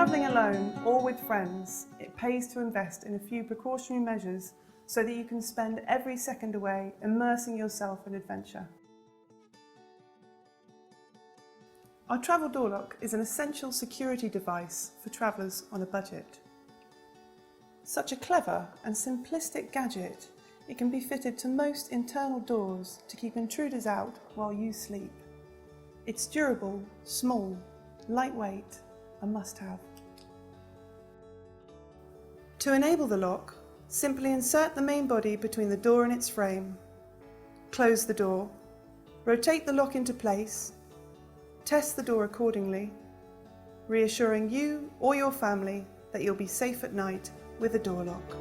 travelling alone or with friends, it pays to invest in a few precautionary measures so that you can spend every second away immersing yourself in adventure. Our travel door lock is an essential security device for travellers on a budget. Such a clever and simplistic gadget, it can be fitted to most internal doors to keep intruders out while you sleep. It's durable, small, lightweight, a must-have. To enable the lock, simply insert the main body between the door and its frame. Close the door, rotate the lock into place, test the door accordingly, reassuring you or your family that you'll be safe at night with a door lock.